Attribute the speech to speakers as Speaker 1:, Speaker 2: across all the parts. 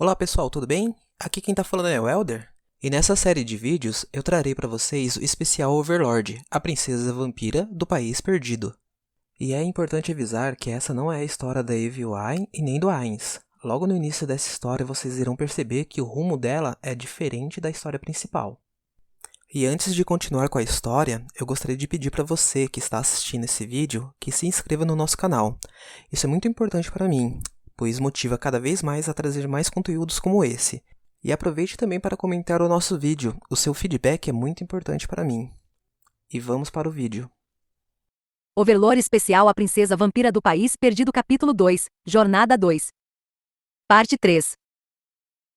Speaker 1: Olá pessoal, tudo bem? Aqui quem tá falando é o Elder. E nessa série de vídeos eu trarei para vocês o especial Overlord, a princesa vampira do País Perdido. E é importante avisar que essa não é a história da Evelyn e nem do Ainz. Logo no início dessa história vocês irão perceber que o rumo dela é diferente da história principal. E antes de continuar com a história, eu gostaria de pedir para você que está assistindo esse vídeo que se inscreva no nosso canal. Isso é muito importante para mim, pois motiva cada vez mais a trazer mais conteúdos como esse. E aproveite também para comentar o nosso vídeo, o seu feedback é muito importante para mim. E vamos para o vídeo.
Speaker 2: Overlord especial A Princesa Vampira do País Perdido Capítulo 2, Jornada 2. Parte 3.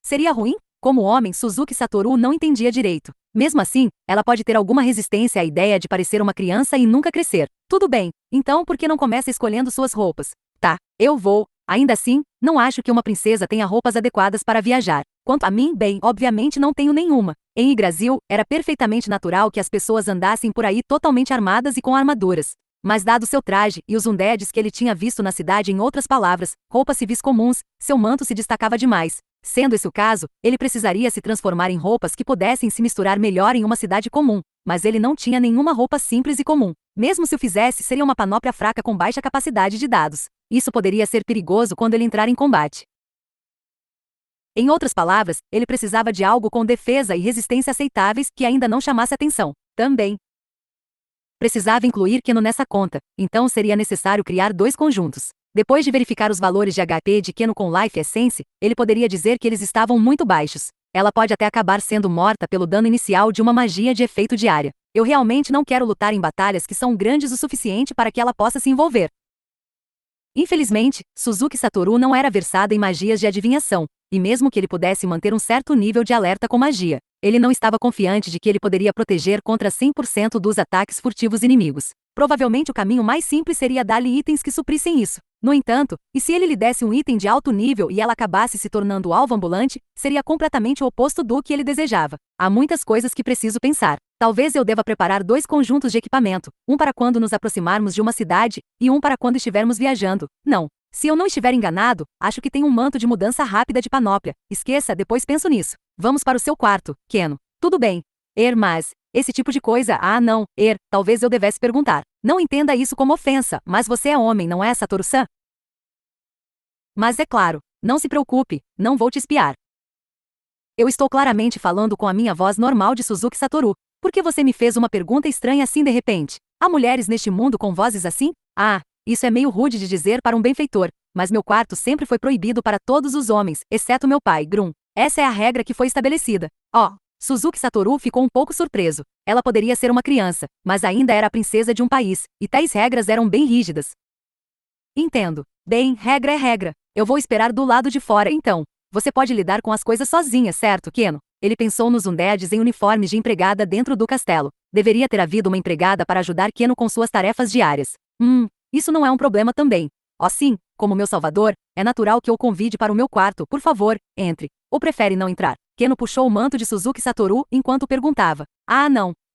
Speaker 2: Seria ruim? Como homem, Suzuki Satoru não entendia direito. Mesmo assim, ela pode ter alguma resistência à ideia de parecer uma criança e nunca crescer. Tudo bem, então por que não começa escolhendo suas roupas? Tá, eu vou. Ainda assim, não acho que uma princesa tenha roupas adequadas para viajar. Quanto a mim, bem, obviamente não tenho nenhuma. Em Yggdrasil, era perfeitamente natural que as pessoas andassem por aí totalmente armadas e com armaduras. Mas dado seu traje e os undeads que ele tinha visto na cidade, em outras palavras, roupas civis comuns, seu manto se destacava demais. Sendo esse o caso, ele precisaria se transformar em roupas que pudessem se misturar melhor em uma cidade comum. Mas ele não tinha nenhuma roupa simples e comum. Mesmo se o fizesse, seria uma panóplia fraca com baixa capacidade de dados. Isso poderia ser perigoso quando ele entrar em combate. Em outras palavras, ele precisava de algo com defesa e resistência aceitáveis que ainda não chamasse atenção. Também precisava incluir Keno nessa conta, então seria necessário criar dois conjuntos. Depois de verificar os valores de HP de Keno com Life Essence, ele poderia dizer que eles estavam muito baixos. Ela pode até acabar sendo morta pelo dano inicial de uma magia de efeito diária. Eu realmente não quero lutar em batalhas que são grandes o suficiente para que ela possa se envolver. Infelizmente, Suzuki Satoru não era versada em magias de adivinhação, e mesmo que ele pudesse manter um certo nível de alerta com magia, ele não estava confiante de que ele poderia proteger contra 100% dos ataques furtivos inimigos. Provavelmente o caminho mais simples seria dar-lhe itens que suprissem isso. No entanto, e se ele lhe desse um item de alto nível e ela acabasse se tornando alvo ambulante, seria completamente o oposto do que ele desejava. Há muitas coisas que preciso pensar. Talvez eu deva preparar dois conjuntos de equipamento, um para quando nos aproximarmos de uma cidade, e um para quando estivermos viajando. Não. Se eu não estiver enganado, acho que tem um manto de mudança rápida de panóplia. Esqueça, depois penso nisso. Vamos para o seu quarto, Keno. Tudo bem. Mas esse tipo de coisa, não, talvez eu devesse perguntar. Não entenda isso como ofensa, mas você é homem, não é, Satoru-san? Mas é claro, não se preocupe, não vou te espiar. Eu estou claramente falando com a minha voz normal de Suzuki Satoru. Por que você me fez uma pergunta estranha assim de repente? Há mulheres neste mundo com vozes assim? Isso é meio rude de dizer para um benfeitor, mas meu quarto sempre foi proibido para todos os homens, exceto meu pai, Grum. Essa é a regra que foi estabelecida. Suzuki Satoru ficou um pouco surpreso. Ela poderia ser uma criança, mas ainda era a princesa de um país, e tais regras eram bem rígidas. Entendo. Bem, regra é regra. Eu vou esperar do lado de fora então. Você pode lidar com as coisas sozinha, certo, Keno? Ele pensou nos undeads em uniformes de empregada dentro do castelo. Deveria ter havido uma empregada para ajudar Keno com suas tarefas diárias. Isso não é um problema também. Sim, como meu salvador, é natural que eu o convide para o meu quarto, por favor, entre. Ou prefere não entrar? Keno puxou o manto de Suzuki Satoru enquanto perguntava.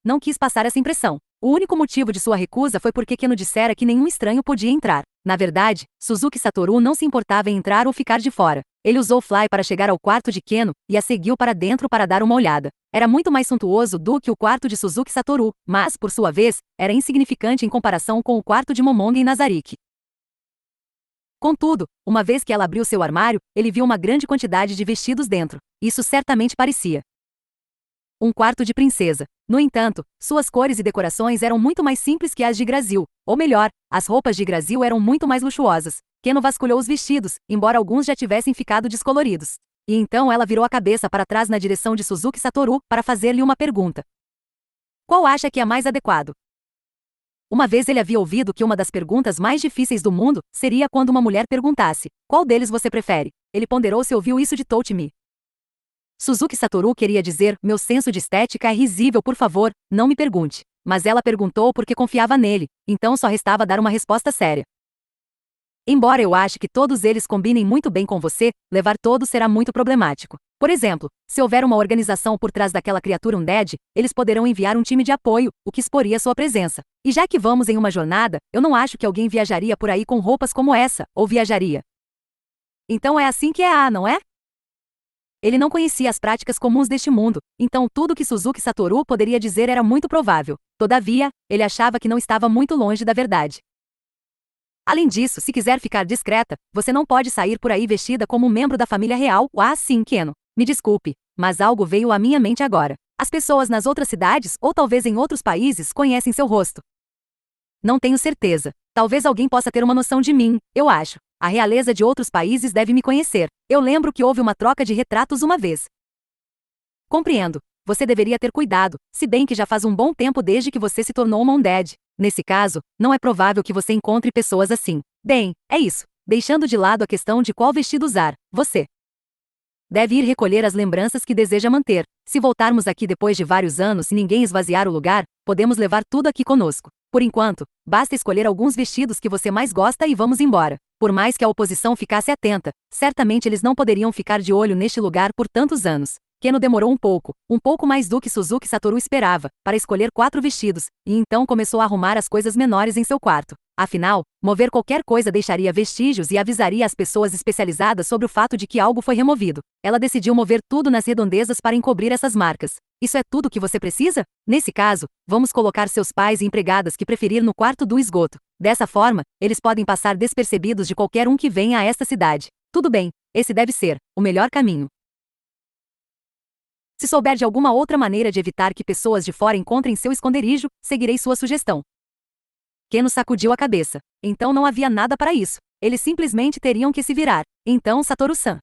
Speaker 2: Não quis passar essa impressão. O único motivo de sua recusa foi porque Keno dissera que nenhum estranho podia entrar. Na verdade, Suzuki Satoru não se importava em entrar ou ficar de fora. Ele usou Fly para chegar ao quarto de Keno e a seguiu para dentro para dar uma olhada. Era muito mais suntuoso do que o quarto de Suzuki Satoru, mas, por sua vez, era insignificante em comparação com o quarto de Momonga e Nazariki. Contudo, uma vez que ela abriu seu armário, ele viu uma grande quantidade de vestidos dentro. Isso certamente parecia um quarto de princesa. No entanto, suas cores e decorações eram muito mais simples que as de Yggdrasil. Ou melhor, as roupas de Yggdrasil eram muito mais luxuosas. Keno vasculhou os vestidos, embora alguns já tivessem ficado descoloridos. E então ela virou a cabeça para trás na direção de Suzuki Satoru para fazer-lhe uma pergunta. Qual acha que é mais adequado? Uma vez ele havia ouvido que uma das perguntas mais difíceis do mundo seria quando uma mulher perguntasse: qual deles você prefere? Ele ponderou se ouviu isso de Touch-me. Suzuki Satoru queria dizer: meu senso de estética é risível, por favor, não me pergunte. Mas ela perguntou porque confiava nele, então só restava dar uma resposta séria. Embora eu ache que todos eles combinem muito bem com você, levar todos será muito problemático. Por exemplo, se houver uma organização por trás daquela criatura undead, eles poderão enviar um time de apoio, o que exporia sua presença. E já que vamos em uma jornada, eu não acho que alguém viajaria por aí com roupas como essa, ou viajaria. Então é assim que é, não é? Ele não conhecia as práticas comuns deste mundo, então tudo que Suzuki Satoru poderia dizer era muito provável. Todavia, ele achava que não estava muito longe da verdade. Além disso, se quiser ficar discreta, você não pode sair por aí vestida como um membro da família real. Ah, sim, Keno. Me desculpe, mas algo veio à minha mente agora. As pessoas nas outras cidades, ou talvez em outros países, conhecem seu rosto. Não tenho certeza. Talvez alguém possa ter uma noção de mim, eu acho. A realeza de outros países deve me conhecer. Eu lembro que houve uma troca de retratos uma vez. Compreendo. Você deveria ter cuidado, se bem que já faz um bom tempo desde que você se tornou uma undead. Nesse caso, não é provável que você encontre pessoas assim. Bem, é isso. Deixando de lado a questão de qual vestido usar, você deve ir recolher as lembranças que deseja manter. Se voltarmos aqui depois de vários anos e ninguém esvaziar o lugar, podemos levar tudo aqui conosco. Por enquanto, basta escolher alguns vestidos que você mais gosta e vamos embora. Por mais que a oposição ficasse atenta, certamente eles não poderiam ficar de olho neste lugar por tantos anos. Keno demorou um pouco mais do que Suzuki Satoru esperava, para escolher 4 vestidos, e então começou a arrumar as coisas menores em seu quarto. Afinal, mover qualquer coisa deixaria vestígios e avisaria as pessoas especializadas sobre o fato de que algo foi removido. Ela decidiu mover tudo nas redondezas para encobrir essas marcas. Isso é tudo que você precisa? Nesse caso, vamos colocar seus pais e empregadas que preferir no quarto do esgoto. Dessa forma, eles podem passar despercebidos de qualquer um que venha a esta cidade. Tudo bem, esse deve ser o melhor caminho. Se souber de alguma outra maneira de evitar que pessoas de fora encontrem seu esconderijo, seguirei sua sugestão. Keno sacudiu a cabeça. Então não havia nada para isso. Eles simplesmente teriam que se virar. Então, Satoru-san,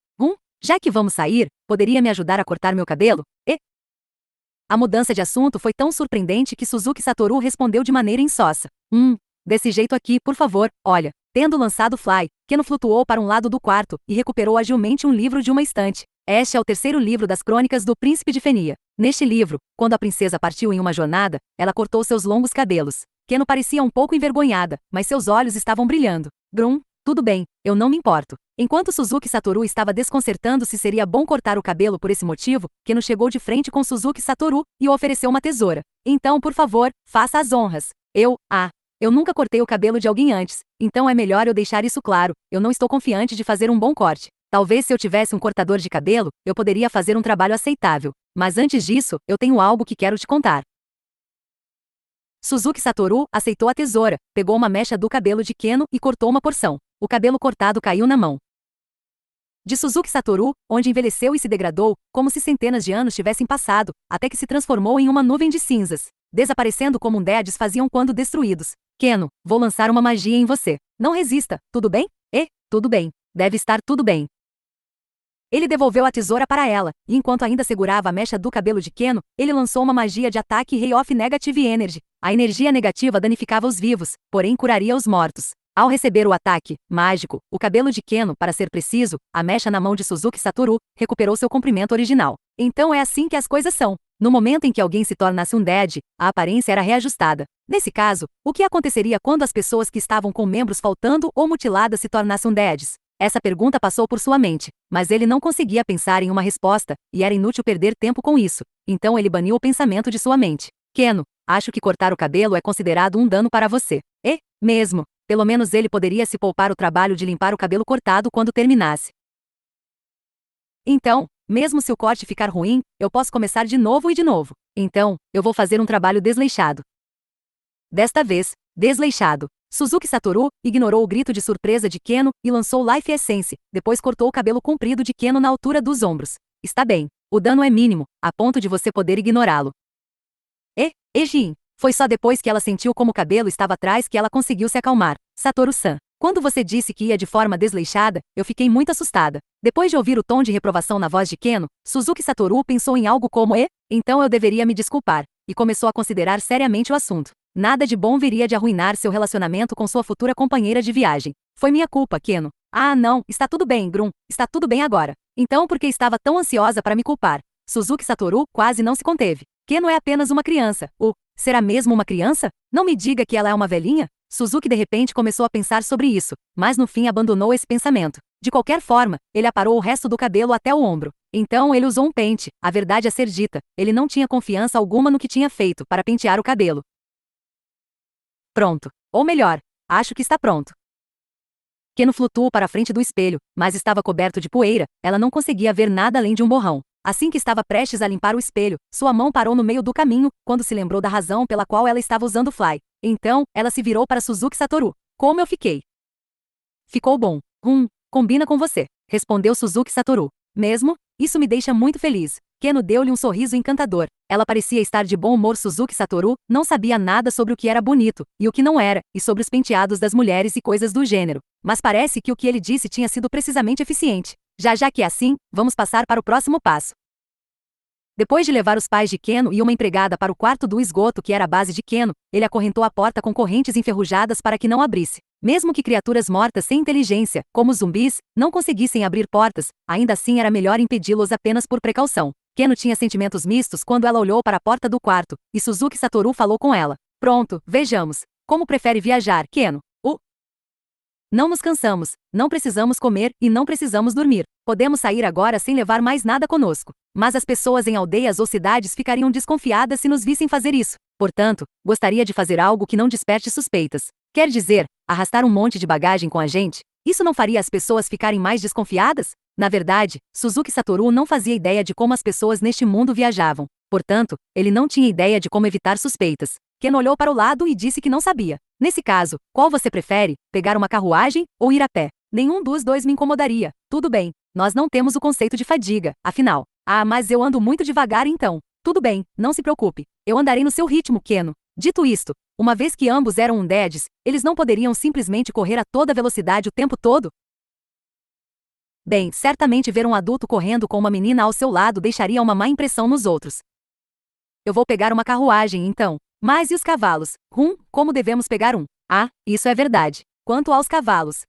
Speaker 2: já que vamos sair, poderia me ajudar a cortar meu cabelo? A mudança de assunto foi tão surpreendente que Suzuki Satoru respondeu de maneira insossa. Desse jeito aqui, por favor, olha. Tendo lançado Fly, Keno flutuou para um lado do quarto e recuperou agilmente um livro de uma estante. Este é o 3º livro das crônicas do Príncipe de Fenia. Neste livro, quando a princesa partiu em uma jornada, ela cortou seus longos cabelos. Keno parecia um pouco envergonhada, mas seus olhos estavam brilhando. Tudo bem, eu não me importo. Enquanto Suzuki Satoru estava desconcertando se seria bom cortar o cabelo por esse motivo, Keno chegou de frente com Suzuki Satoru e ofereceu uma tesoura. Então, por favor, faça as honras. Eu nunca cortei o cabelo de alguém antes, então é melhor eu deixar isso claro, eu não estou confiante de fazer um bom corte. Talvez se eu tivesse um cortador de cabelo, eu poderia fazer um trabalho aceitável. Mas antes disso, eu tenho algo que quero te contar. Suzuki Satoru aceitou a tesoura, pegou uma mecha do cabelo de Keno e cortou uma porção. O cabelo cortado caiu na mão de Suzuki Satoru, onde envelheceu e se degradou, como se centenas de anos tivessem passado, até que se transformou em uma nuvem de cinzas, desaparecendo como undeads faziam quando destruídos. Keno, vou lançar uma magia em você. Não resista, tudo bem? Tudo bem. Deve estar tudo bem. Ele devolveu a tesoura para ela, e enquanto ainda segurava a mecha do cabelo de Keno, ele lançou uma magia de ataque Ray of Negative Energy. A energia negativa danificava os vivos, porém curaria os mortos. Ao receber o ataque mágico, o cabelo de Keno, para ser preciso, a mecha na mão de Suzuki Satoru, recuperou seu comprimento original. Então é assim que as coisas são. No momento em que alguém se tornasse undead, a aparência era reajustada. Nesse caso, o que aconteceria quando as pessoas que estavam com membros faltando ou mutiladas se tornassem undeads? Essa pergunta passou por sua mente, mas ele não conseguia pensar em uma resposta, e era inútil perder tempo com isso. Então ele baniu o pensamento de sua mente. Keno, acho que cortar o cabelo é considerado um dano para você. Mesmo. Pelo menos ele poderia se poupar o trabalho de limpar o cabelo cortado quando terminasse. Então, mesmo se o corte ficar ruim, eu posso começar de novo e de novo. Então, eu vou fazer um trabalho desleixado. Desta vez, desleixado. Suzuki Satoru ignorou o grito de surpresa de Keno e lançou Life Essence, depois cortou o cabelo comprido de Keno na altura dos ombros. Está bem, o dano é mínimo, a ponto de você poder ignorá-lo. Jin. Foi só depois que ela sentiu como o cabelo estava atrás que ela conseguiu se acalmar. Satoru-san, quando você disse que ia de forma desleixada, eu fiquei muito assustada. Depois de ouvir o tom de reprovação na voz de Keno, Suzuki Satoru pensou em algo como então eu deveria me desculpar, e começou a considerar seriamente o assunto. Nada de bom viria de arruinar seu relacionamento com sua futura companheira de viagem. Foi minha culpa, Keno. Não, está tudo bem, está tudo bem agora. Então por que estava tão ansiosa para me culpar? Suzuki Satoru quase não se conteve. Keno é apenas uma criança. Será mesmo uma criança? Não me diga que ela é uma velhinha? Suzuki de repente começou a pensar sobre isso, mas no fim abandonou esse pensamento. De qualquer forma, ele aparou o resto do cabelo até o ombro. Então ele usou um pente. A verdade a ser dita, ele não tinha confiança alguma no que tinha feito para pentear o cabelo. Pronto. Ou melhor, acho que está pronto. Keno flutuou para a frente do espelho, mas estava coberto de poeira, ela não conseguia ver nada além de um borrão. Assim que estava prestes a limpar o espelho, sua mão parou no meio do caminho, quando se lembrou da razão pela qual ela estava usando o Fly. Então, ela se virou para Suzuki Satoru. Como eu fiquei? Ficou bom. Combina com você, respondeu Suzuki Satoru. Mesmo? Isso me deixa muito feliz. Keno deu-lhe um sorriso encantador. Ela parecia estar de bom humor. Suzuki Satoru não sabia nada sobre o que era bonito, e o que não era, e sobre os penteados das mulheres e coisas do gênero. Mas parece que o que ele disse tinha sido precisamente eficiente. Já que é assim, vamos passar para o próximo passo. Depois de levar os pais de Keno e uma empregada para o quarto do esgoto que era a base de Keno, ele acorrentou a porta com correntes enferrujadas para que não abrisse. Mesmo que criaturas mortas sem inteligência, como zumbis, não conseguissem abrir portas, ainda assim era melhor impedi-los apenas por precaução. Keno tinha sentimentos mistos quando ela olhou para a porta do quarto, e Suzuki Satoru falou com ela. Pronto, vejamos. Como prefere viajar, Keno? Não nos cansamos, não precisamos comer e não precisamos dormir. Podemos sair agora sem levar mais nada conosco. Mas as pessoas em aldeias ou cidades ficariam desconfiadas se nos vissem fazer isso. Portanto, gostaria de fazer algo que não desperte suspeitas. Quer dizer, arrastar um monte de bagagem com a gente? Isso não faria as pessoas ficarem mais desconfiadas? Na verdade, Suzuki Satoru não fazia ideia de como as pessoas neste mundo viajavam. Portanto, ele não tinha ideia de como evitar suspeitas. Ken olhou para o lado e disse que não sabia. Nesse caso, qual você prefere, pegar uma carruagem ou ir a pé? Nenhum dos dois me incomodaria. Tudo bem, nós não temos o conceito de fadiga, afinal. Mas eu ando muito devagar então. Tudo bem, não se preocupe. Eu andarei no seu ritmo, Keno. Dito isto, uma vez que ambos eram undeads, eles não poderiam simplesmente correr a toda velocidade o tempo todo? Bem, certamente ver um adulto correndo com uma menina ao seu lado deixaria uma má impressão nos outros. Eu vou pegar uma carruagem, então. Mas e os cavalos? Como devemos pegar um? Isso é verdade. Quanto aos cavalos.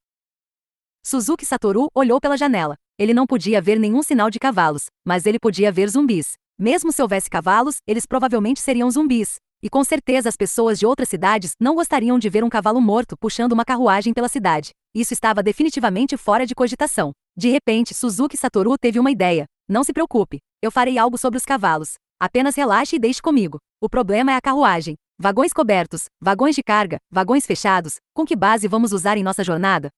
Speaker 2: Suzuki Satoru olhou pela janela. Ele não podia ver nenhum sinal de cavalos, mas ele podia ver zumbis. Mesmo se houvesse cavalos, eles provavelmente seriam zumbis. E com certeza as pessoas de outras cidades não gostariam de ver um cavalo morto puxando uma carruagem pela cidade. Isso estava definitivamente fora de cogitação. De repente, Suzuki Satoru teve uma ideia. Não se preocupe, eu farei algo sobre os cavalos. Apenas relaxe e deixe comigo. O problema é a carruagem. Vagões cobertos, vagões de carga, vagões fechados. Com que base vamos usar em nossa jornada?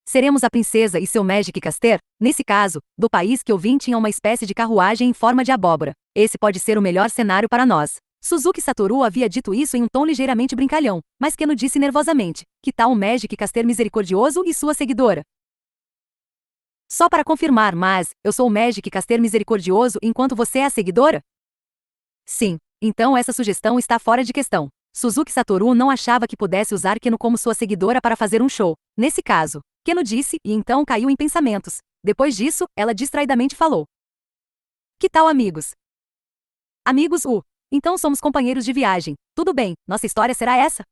Speaker 2: Seremos a princesa e seu Magic Caster? Nesse caso, do país que eu vim tinha uma espécie de carruagem em forma de abóbora. Esse pode ser o melhor cenário para nós. Suzuki Satoru havia dito isso em um tom ligeiramente brincalhão, mas Keno disse nervosamente. Que tal um Magic Caster misericordioso e sua seguidora? Só para confirmar, mas eu sou o Magic Caster misericordioso enquanto você é a seguidora? Sim, então essa sugestão está fora de questão. Suzuki Satoru não achava que pudesse usar Keno como sua seguidora para fazer um show. Nesse caso, Keno disse e então caiu em pensamentos. Depois disso, ela distraidamente falou. Que tal amigos? Amigos, então somos companheiros de viagem. Tudo bem, nossa história será essa?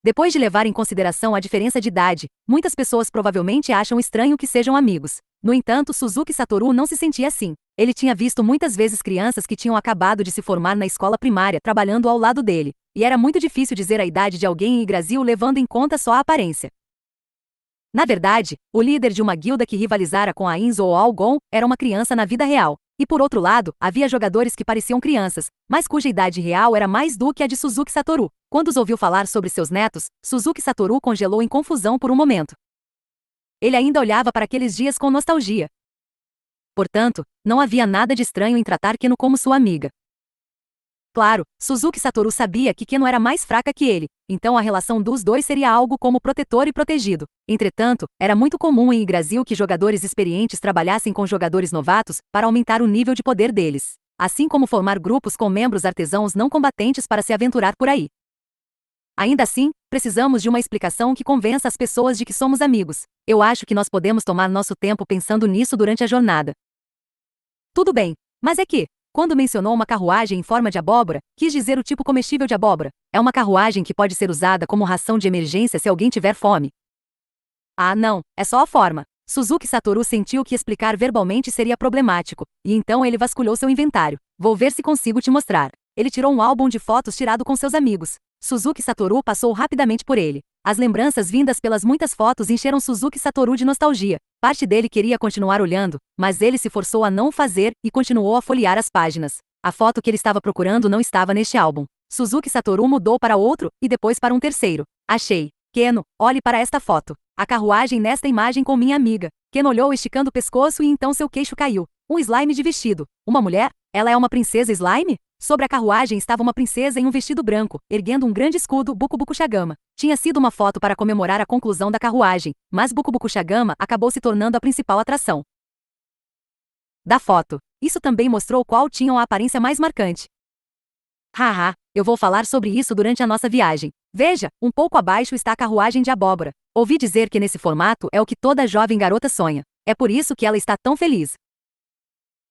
Speaker 2: Depois de levar em consideração a diferença de idade, muitas pessoas provavelmente acham estranho que sejam amigos. No entanto, Suzuki Satoru não se sentia assim. Ele tinha visto muitas vezes crianças que tinham acabado de se formar na escola primária trabalhando ao lado dele, e era muito difícil dizer a idade de alguém em Brasil levando em conta só a aparência. Na verdade, o líder de uma guilda que rivalizara com a Inzo ou Algon era uma criança na vida real. E por outro lado, havia jogadores que pareciam crianças, mas cuja idade real era mais do que a de Suzuki Satoru. Quando os ouviu falar sobre seus netos, Suzuki Satoru congelou em confusão por um momento. Ele ainda olhava para aqueles dias com nostalgia. Portanto, não havia nada de estranho em tratar Keno como sua amiga. Claro, Suzuki Satoru sabia que Keno era mais fraca que ele, então a relação dos dois seria algo como protetor e protegido. Entretanto, era muito comum em Yggdrasil que jogadores experientes trabalhassem com jogadores novatos para aumentar o nível de poder deles, assim como formar grupos com membros artesãos não combatentes para se aventurar por aí. Ainda assim, precisamos de uma explicação que convença as pessoas de que somos amigos. Eu acho que nós podemos tomar nosso tempo pensando nisso durante a jornada. Tudo bem, mas é que, quando mencionou uma carruagem em forma de abóbora, quis dizer o tipo comestível de abóbora. É uma carruagem que pode ser usada como ração de emergência se alguém tiver fome. Não, é só a forma. Suzuki Satoru sentiu que explicar verbalmente seria problemático, e então ele vasculhou seu inventário. Vou ver se consigo te mostrar. Ele tirou um álbum de fotos tirado com seus amigos. Suzuki Satoru passou rapidamente por ele. As lembranças vindas pelas muitas fotos encheram Suzuki Satoru de nostalgia. Parte dele queria continuar olhando, mas ele se forçou a não fazer e continuou a folhear as páginas. A foto que ele estava procurando não estava neste álbum. Suzuki Satoru mudou para outro e depois para um terceiro. Achei. Keno, olhe para esta foto. A carruagem nesta imagem com minha amiga. Ken olhou esticando o pescoço e então seu queixo caiu. Um slime de vestido. Uma mulher? Ela é uma princesa slime? Sobre a carruagem estava uma princesa em um vestido branco, erguendo um grande escudo Bukubuku Shagama. Tinha sido uma foto para comemorar a conclusão da carruagem, mas Bukubuku Shagama acabou se tornando a principal atração da foto. Isso também mostrou qual tinham a aparência mais marcante. Haha, eu vou falar sobre isso durante a nossa viagem. Veja, um pouco abaixo está a carruagem de abóbora. Ouvi dizer que nesse formato é o que toda jovem garota sonha. É por isso que ela está tão feliz.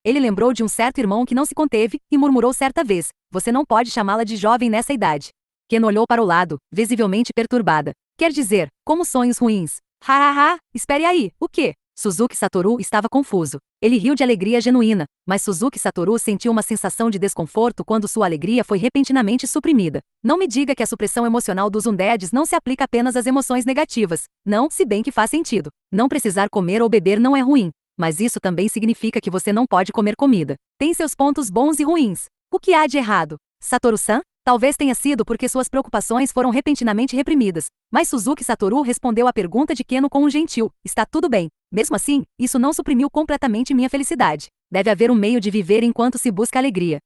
Speaker 2: Ele lembrou de um certo irmão que não se conteve e murmurou certa vez: você não pode chamá-la de jovem nessa idade. Ken olhou para o lado, visivelmente perturbada. Quer dizer, como sonhos ruins. Hahaha, espere aí, o quê? Suzuki Satoru estava confuso. Ele riu de alegria genuína, mas Suzuki Satoru sentiu uma sensação de desconforto quando sua alegria foi repentinamente suprimida. Não me diga que a supressão emocional dos undeads não se aplica apenas às emoções negativas. Não, se bem que faz sentido. Não precisar comer ou beber não é ruim. Mas isso também significa que você não pode comer comida. Tem seus pontos bons e ruins. O que há de errado? Satoru-san? Talvez tenha sido porque suas preocupações foram repentinamente reprimidas. Mas Suzuki Satoru respondeu à pergunta de Keno com um gentil: está tudo bem. Mesmo assim, isso não suprimiu completamente minha felicidade. Deve haver um meio de viver enquanto se busca alegria.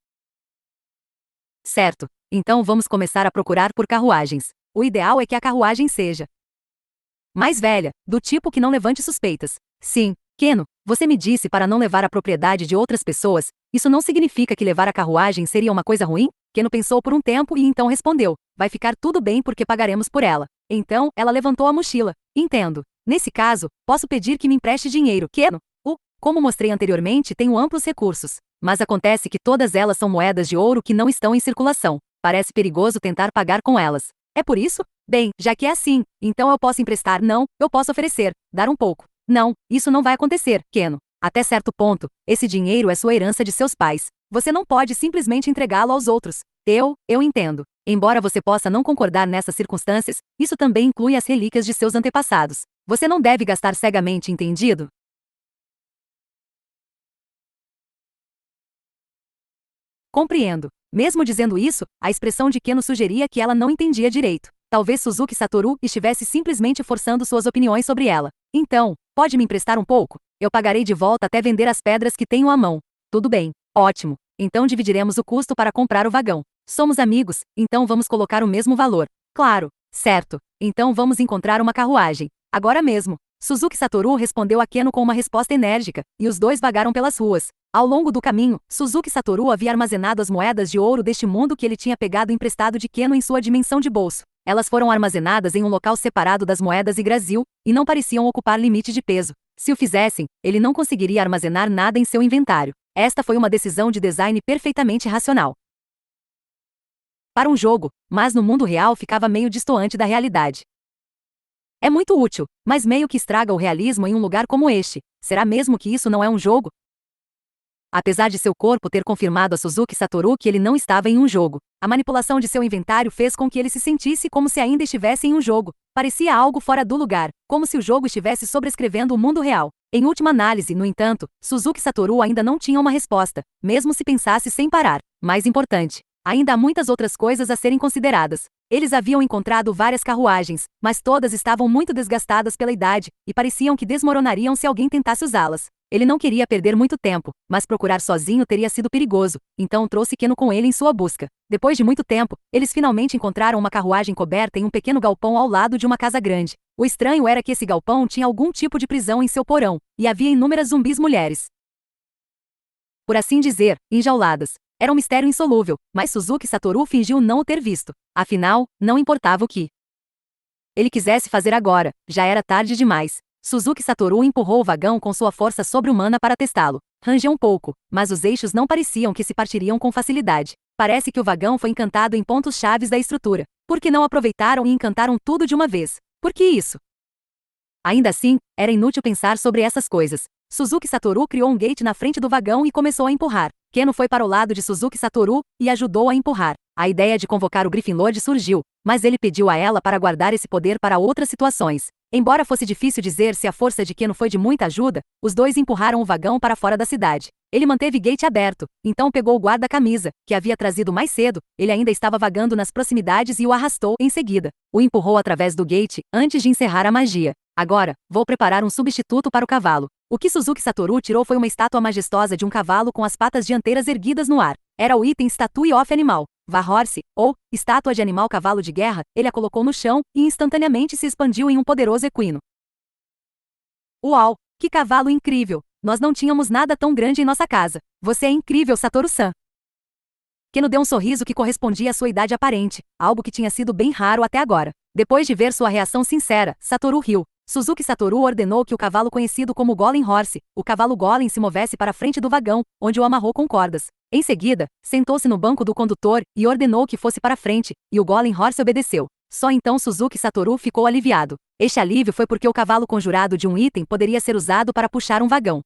Speaker 2: Certo. Então vamos começar a procurar por carruagens. O ideal é que a carruagem seja mais velha, do tipo que não levante suspeitas. Sim, Keno, você me disse para não levar a propriedade de outras pessoas. Isso não significa que levar a carruagem seria uma coisa ruim? Keno pensou por um tempo e então respondeu: vai ficar tudo bem porque pagaremos por ela. Então, ela levantou a mochila. Entendo. Nesse caso, posso pedir que me empreste dinheiro, Keno? Como mostrei anteriormente, tenho amplos recursos. Mas acontece que todas elas são moedas de ouro que não estão em circulação. Parece perigoso tentar pagar com elas. É por isso? Bem, já que é assim, então eu posso emprestar. Não, eu posso oferecer, dar um pouco. Não, isso não vai acontecer, Keno. Até certo ponto, esse dinheiro é sua herança de seus pais. Você não pode simplesmente entregá-lo aos outros. Eu entendo. Embora você possa não concordar nessas circunstâncias, isso também inclui as relíquias de seus antepassados. Você não deve gastar cegamente, entendido? Compreendo. Mesmo dizendo isso, a expressão de Keno sugeria que ela não entendia direito. Talvez Suzuki Satoru estivesse simplesmente forçando suas opiniões sobre ela. Então, pode me emprestar um pouco? Eu pagarei de volta até vender as pedras que tenho à mão. Tudo bem. Ótimo. Então dividiremos o custo para comprar o vagão. Somos amigos, então vamos colocar o mesmo valor. Claro. Certo. Então vamos encontrar uma carruagem. Agora mesmo. Suzuki Satoru respondeu a Keno com uma resposta enérgica, e os dois vagaram pelas ruas. Ao longo do caminho, Suzuki Satoru havia armazenado as moedas de ouro deste mundo que ele tinha pegado emprestado de Keno em sua dimensão de bolso. Elas foram armazenadas em um local separado das moedas Yggdrasil, e não pareciam ocupar limite de peso. Se o fizessem, ele não conseguiria armazenar nada em seu inventário. Esta foi uma decisão de design perfeitamente racional para um jogo, mas no mundo real ficava meio destoante da realidade. É muito útil, mas meio que estraga o realismo em um lugar como este. Será mesmo que isso não é um jogo? Apesar de seu corpo ter confirmado a Suzuki Satoru que ele não estava em um jogo, a manipulação de seu inventário fez com que ele se sentisse como se ainda estivesse em um jogo. Parecia algo fora do lugar, como se o jogo estivesse sobrescrevendo o mundo real. Em última análise, no entanto, Suzuki Satoru ainda não tinha uma resposta, mesmo se pensasse sem parar. Mais importante, ainda há muitas outras coisas a serem consideradas. Eles haviam encontrado várias carruagens, mas todas estavam muito desgastadas pela idade, e pareciam que desmoronariam se alguém tentasse usá-las. Ele não queria perder muito tempo, mas procurar sozinho teria sido perigoso, então trouxe Keno com ele em sua busca. Depois de muito tempo, eles finalmente encontraram uma carruagem coberta em um pequeno galpão ao lado de uma casa grande. O estranho era que esse galpão tinha algum tipo de prisão em seu porão, e havia inúmeras zumbis mulheres, por assim dizer, enjauladas. Era um mistério insolúvel, mas Suzuki Satoru fingiu não o ter visto. Afinal, não importava o que ele quisesse fazer agora, já era tarde demais. Suzuki Satoru empurrou o vagão com sua força sobre-humana para testá-lo. Rangeu um pouco, mas os eixos não pareciam que se partiriam com facilidade. Parece que o vagão foi encantado em pontos chaves da estrutura. Por que não aproveitaram e encantaram tudo de uma vez? Por que isso? Ainda assim, era inútil pensar sobre essas coisas. Suzuki Satoru criou um gate na frente do vagão e começou a empurrar. Keno foi para o lado de Suzuki Satoru e ajudou a empurrar. A ideia de convocar o Gryffindor surgiu, mas ele pediu a ela para guardar esse poder para outras situações. Embora fosse difícil dizer se a força de Keno foi de muita ajuda, os dois empurraram o vagão para fora da cidade. Ele manteve o gate aberto, então pegou o guarda-camisa, que havia trazido mais cedo, ele ainda estava vagando nas proximidades e o arrastou em seguida. O empurrou através do gate, antes de encerrar a magia. Agora, vou preparar um substituto para o cavalo. O que Suzuki Satoru tirou foi uma estátua majestosa de um cavalo com as patas dianteiras erguidas no ar. Era o item Statue of Animal, Warhorse, ou estátua de animal cavalo de guerra. Ele a colocou no chão e instantaneamente se expandiu em um poderoso equino. Uau! Que cavalo incrível! Nós não tínhamos nada tão grande em nossa casa. Você é incrível, Satoru-san! Keno deu um sorriso que correspondia à sua idade aparente, algo que tinha sido bem raro até agora. Depois de ver sua reação sincera, Satoru riu. Suzuki Satoru ordenou que o cavalo conhecido como Golem Horse, o cavalo Golem, se movesse para a frente do vagão, onde o amarrou com cordas. Em seguida, sentou-se no banco do condutor e ordenou que fosse para frente, e o Golem Horse obedeceu. Só então Suzuki Satoru ficou aliviado. Este alívio foi porque o cavalo conjurado de um item poderia ser usado para puxar um vagão.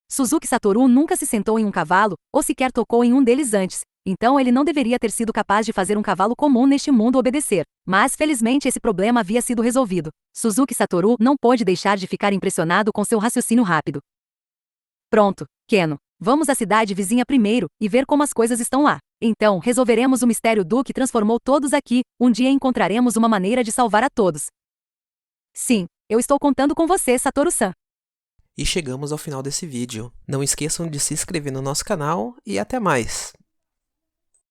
Speaker 2: Suzuki Satoru nunca se sentou em um cavalo, ou sequer tocou em um deles antes, então ele não deveria ter sido capaz de fazer um cavalo comum neste mundo obedecer. Mas felizmente esse problema havia sido resolvido. Suzuki Satoru não pôde deixar de ficar impressionado com seu raciocínio rápido. Pronto, Keno. Vamos à cidade vizinha primeiro, e ver como as coisas estão lá. Então, resolveremos o mistério do que transformou todos aqui. Um dia encontraremos uma maneira de salvar a todos. Sim, eu estou contando com você, Satoru-san.
Speaker 1: E chegamos ao final desse vídeo. Não esqueçam de se inscrever no nosso canal e até mais!